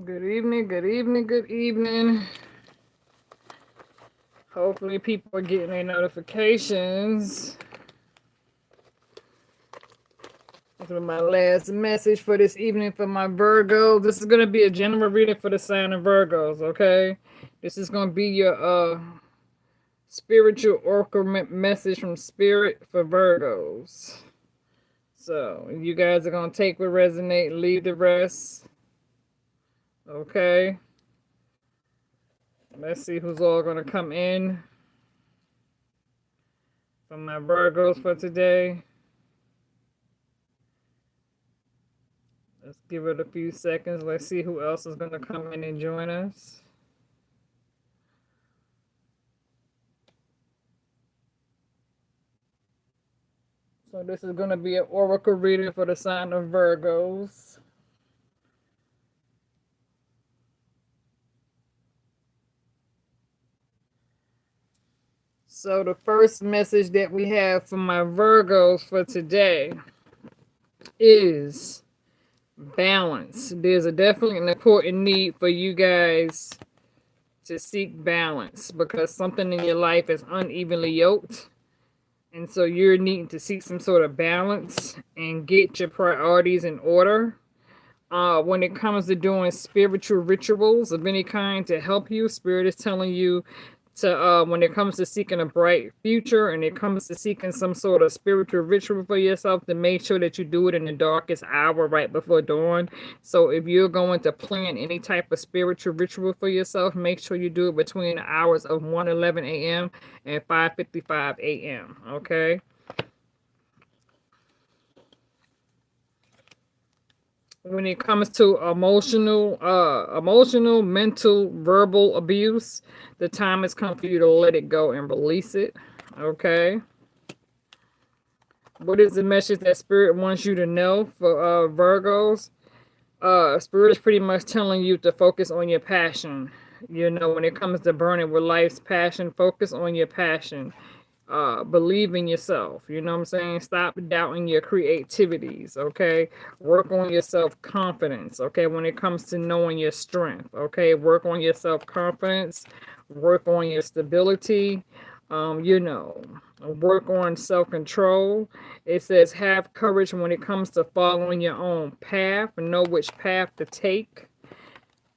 Good evening, good evening, good evening. Hopefully, people are getting their notifications. This is my last message for this evening for my Virgos. This is going to be a general reading for the sign of Virgos, okay? This is going to be your spiritual oracle message from Spirit for Virgos. So, you guys are going to take what resonate, leave the rest, okay? Let's see who's all going to come in for my Virgos for today. Let's give it a few seconds. Let's see who else is going to come in and join us. So this is going to be an oracle reading for the sign of Virgos. So the first message that we have for my Virgos for today is balance. There's definitely an important need for you guys to seek balance because something in your life is unevenly yoked. And so you're needing to seek some sort of balance and get your priorities in order. When it comes to doing spiritual rituals of any kind to help you, Spirit is telling you to, when it comes to seeking a bright future and it comes to seeking some sort of spiritual ritual for yourself, to make sure that you do it in the darkest hour right before dawn. So if you're going to plan any type of spiritual ritual for yourself, make sure you do it between the hours of 1:11 a.m. and 5:55 a.m. Okay. When it comes to emotional, mental, verbal abuse, the time has come for you to let it go and release it. Okay. What is the message that Spirit wants you to know for Virgos? Spirit is pretty much telling you to focus on your passion. You know, when it comes to burning with life's passion, focus on your passion. Believe in yourself. You know what I'm saying? Stop doubting your creativities. Okay. Work on your self confidence. Okay. When it comes to knowing your strength. Okay. Work on your self confidence. Work on your stability. You know, work on self control. It says have courage when it comes to following your own path and know which path to take.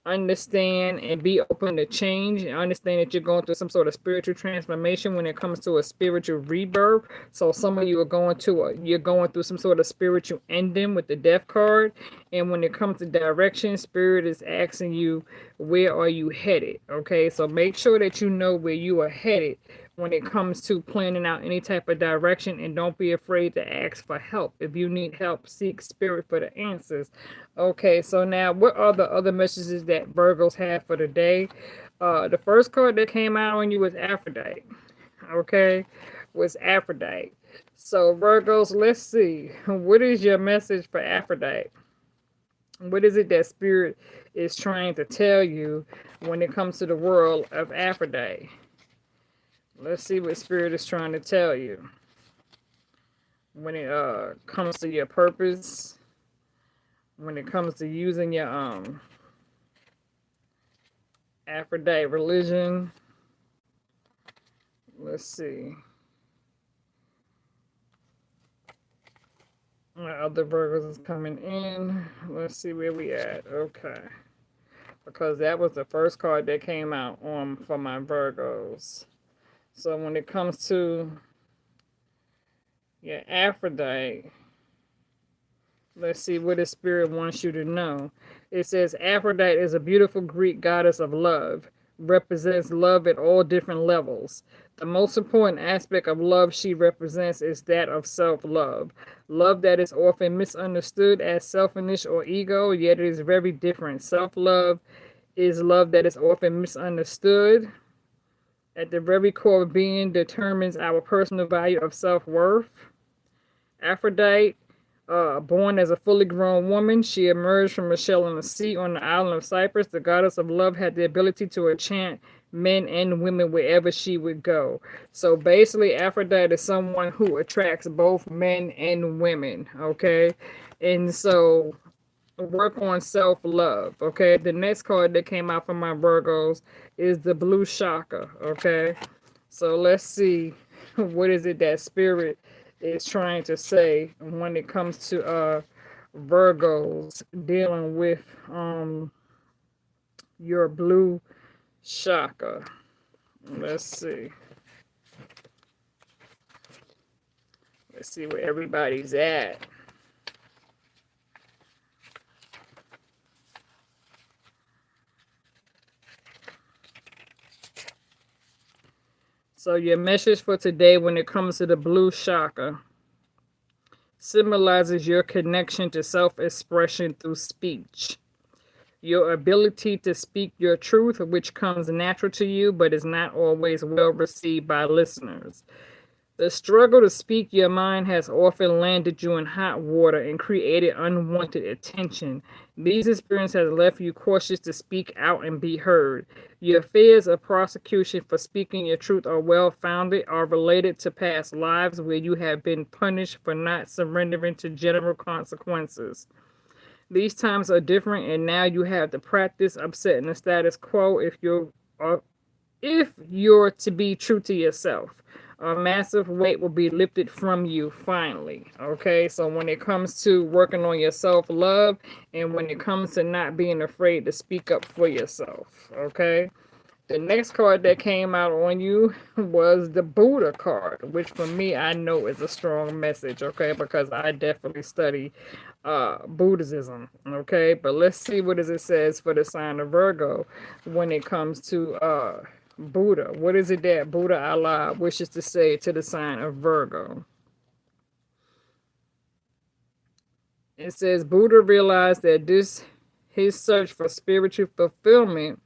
Understand and be open to change and understand that you're going through some sort of spiritual transformation when it comes to a spiritual rebirth. So some of you are you're going through some sort of spiritual ending with the death card. And when it comes to direction, Spirit is asking you, where are you headed? Okay, so make sure that you know where you are headed when it comes to planning out any type of direction, and don't be afraid to ask for help. If you need help, seek Spirit for the answers. Okay, so now what are the other messages that Virgos have for the day? The first card that came out on you was Aphrodite. Okay, was Aphrodite. So Virgos, let's see. What is your message for Aphrodite? What is it that Spirit is trying to tell you when it comes to the world of Aphrodite? Let's see what Spirit is trying to tell you when it comes to your purpose, when it comes to using your Aphrodite religion. Let's see. My other Virgos is coming in. Let's see where we at. Okay. Because that was the first card that came out for my Virgos. So when it comes to your Aphrodite, let's see what the Spirit wants you to know. It says Aphrodite is a beautiful Greek goddess of love, represents love at all different levels. The most important aspect of love she represents is that of self-love. Love that is often misunderstood as selfishness or ego, yet it is very different. Self-love is love that is often misunderstood. At the very core of being determines our personal value of self-worth. Aphrodite, born as a fully grown woman, she emerged from a shell in the sea on the island of Cyprus. The goddess of love had the ability to enchant men and women wherever she would go. So basically, Aphrodite is someone who attracts both men and women, okay? And so work on self-love. Okay, the next card that came out for my Virgos is the blue chakra. Okay, so let's see what is it that spirit is trying to say when it comes to Virgos dealing with your blue chakra. Let's see. Let's see where everybody's at. So your message for today when it comes to the blue chakra symbolizes your connection to self-expression through speech. Your ability to speak your truth, which comes natural to you but is not always well received by listeners. The struggle to speak your mind has often landed you in hot water and created unwanted attention. These experiences have left you cautious to speak out and be heard. Your fears of prosecution for speaking your truth are well founded, are related to past lives where you have been punished for not surrendering to general consequences. These times are different, and now you have to practice upsetting the status quo if you're to be true to yourself. A massive weight will be lifted from you finally. Okay, so when it comes to working on your self love and when it comes to not being afraid to speak up for yourself, okay. The next card that came out on you was the Buddha card, which for me I know is a strong message, okay, because I definitely study Buddhism, okay. But let's see what it says for the sign of Virgo when it comes to Buddha. What is it that Buddha Allah wishes to say to the sign of Virgo? It says Buddha realized that his search for spiritual fulfillment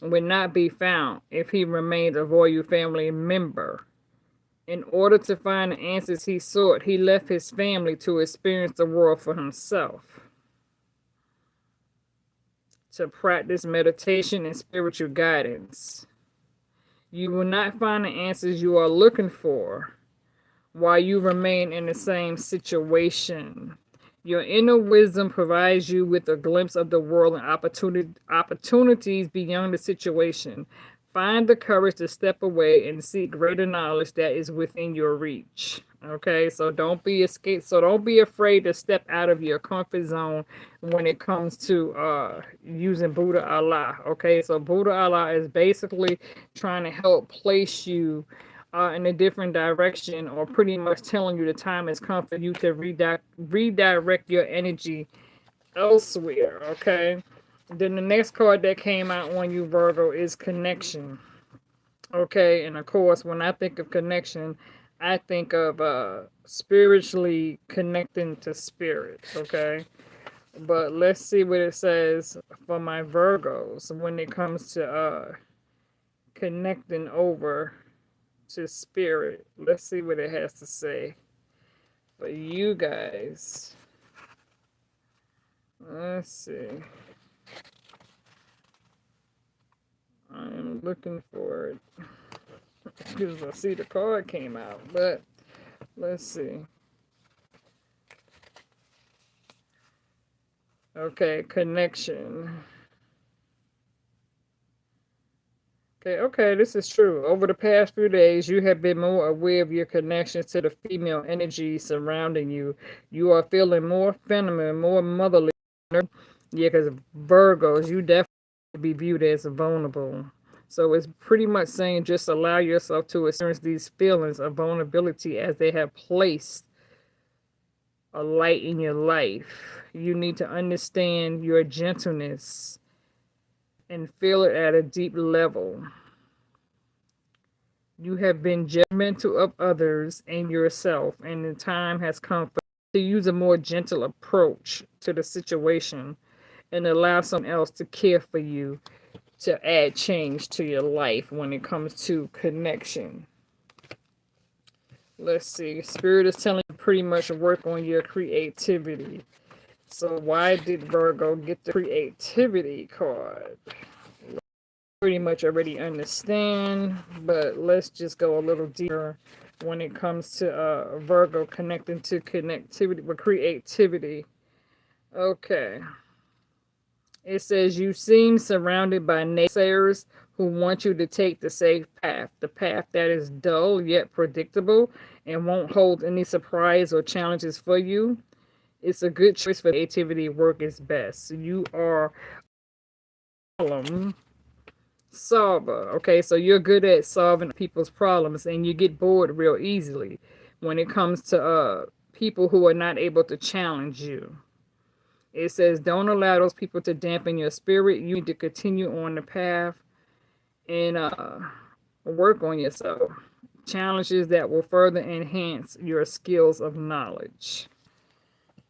would not be found if he remained a royal family member. In order to find the answers he sought, he left his family to experience the world for himself, to practice meditation and spiritual guidance. You will not find the answers you are looking for while you remain in the same situation. Your inner wisdom provides you with a glimpse of the world and opportunities beyond the situation. Find the courage to step away and seek greater knowledge that is within your reach. Okay, so don't be afraid to step out of your comfort zone when it comes to using Buddha Allah. Okay, so Buddha Allah is basically trying to help place you in a different direction, or pretty much telling you the time has come for you to redirect your energy elsewhere. Okay, then the next card that came out on you, Virgo, is connection. Okay, and of course when I think of connection, I think of spiritually connecting to spirit. Okay, but let's see what it says for my Virgos when it comes to connecting over to spirit. Let's see what it has to say for you guys. Let's see. I'm looking for it because I see the card came out, but let's see. Okay, connection. Okay, this is true. Over the past few days, you have been more aware of your connections to the female energy surrounding you. You are feeling more feminine, more motherly. Yeah, because Virgos, you definitely be viewed as vulnerable. So it's pretty much saying just allow yourself to experience these feelings of vulnerability as they have placed a light in your life. You need to understand your gentleness and feel it at a deep level. You have been judgmental of others and yourself, and the time has come for you to use a more gentle approach to the situation and allow someone else to care for you, to add change to your life when it comes to connection. Let's see. Spirit is telling you pretty much work on your creativity. So why did Virgo get the creativity card? Pretty much already understand, but let's just go a little deeper when it comes to Virgo connecting to connectivity with creativity. Okay. It says you seem surrounded by naysayers who want you to take the safe path, the path that is dull yet predictable and won't hold any surprise or challenges for you. It's a good choice for creativity work is best. So you are a problem solver. Okay, so you're good at solving people's problems and you get bored real easily when it comes to people who are not able to challenge you. It says, don't allow those people to dampen your spirit. You need to continue on the path and work on yourself. Challenges that will further enhance your skills of knowledge.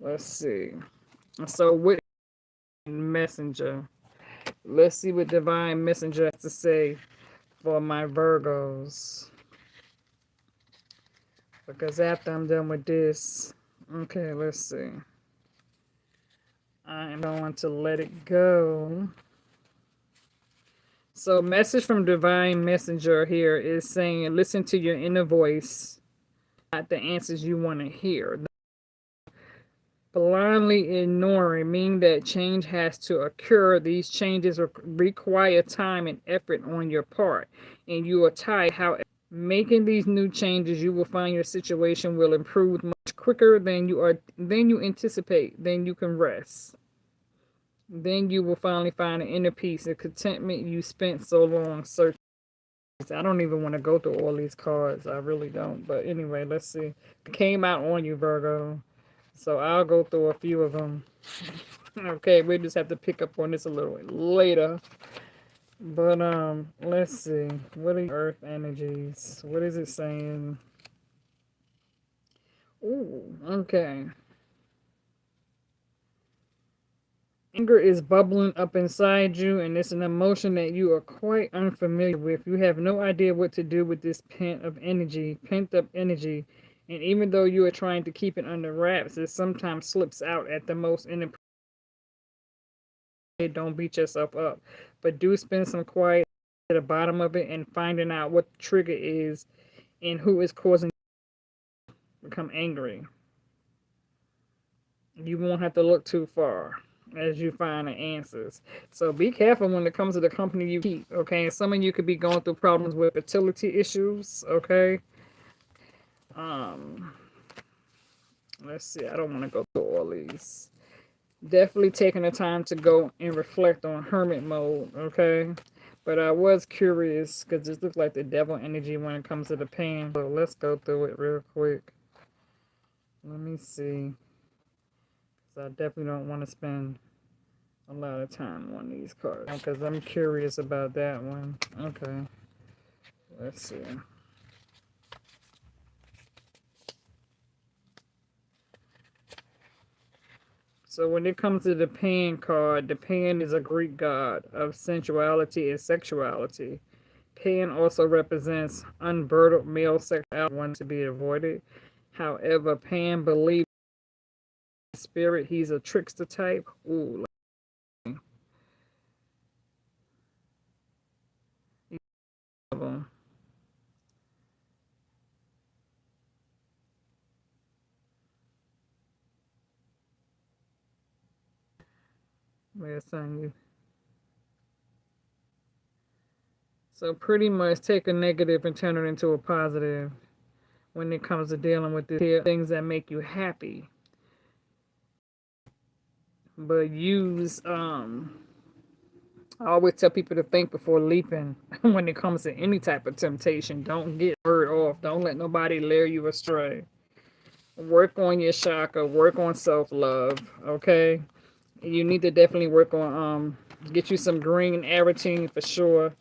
Let's see. So, what messenger? Let's see what divine messenger has to say for my Virgos. Because after I'm done with this, okay, let's see. I am going to let it go. So, message from Divine Messenger here is saying, listen to your inner voice, not the answers you want to hear. Blindly ignoring, meaning that change has to occur. These changes require time and effort on your part, and you are tired. However, making these new changes, you will find your situation will improve much quicker than you anticipate. Then you can rest. Then you will finally find an inner peace and contentment you spent so long searching. I don't even want to go through all these cards. I really don't. But anyway, let's see. It came out on you, Virgo. So I'll go through a few of them. Okay, we just have to pick up on this a little bit later. But let's see. What are Earth energies? What is it saying? Ooh, okay. Anger is bubbling up inside you, and it's an emotion that you are quite unfamiliar with. You have no idea what to do with this pent up energy. And even though you are trying to keep it under wraps, it sometimes slips out at the most inappropriate. Don't beat yourself up, but do spend some quiet at the bottom of it and finding out what the trigger is and who is causing you to become angry. You won't have to look too far as you find the answers. So be careful when it comes to the company you keep, okay? Some of you could be going through problems with fertility issues, okay? Let's see. I don't want to go through all these. Definitely taking the time to go and reflect on hermit mode, okay? But I was curious because this looks like the devil energy when it comes to the pain. So let's go through it real quick. Let me see. I definitely don't want to spend a lot of time on these cards because I'm curious about that one. Okay, let's see. So when it comes to the Pan card, the Pan is a Greek god of sensuality and sexuality. Pan also represents unbridled male sexuality, one to be avoided. However, Pan believes in spirit he's a trickster type. Ooh. You. So pretty much take a negative and turn it into a positive when it comes to dealing with the things that make you happy. But use I always tell people to think before leaping when it comes to any type of temptation. Don't get hurt off. Don't let nobody lure you astray. Work on your chakra. Work on self-love. Okay? You need to definitely work on get you some green aretine for sure.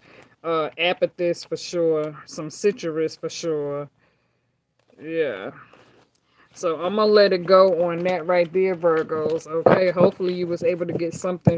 Amethyst for sure. Some citrus for sure. Yeah. So I'm gonna let it go on that right there, Virgos. Okay. Hopefully you was able to get something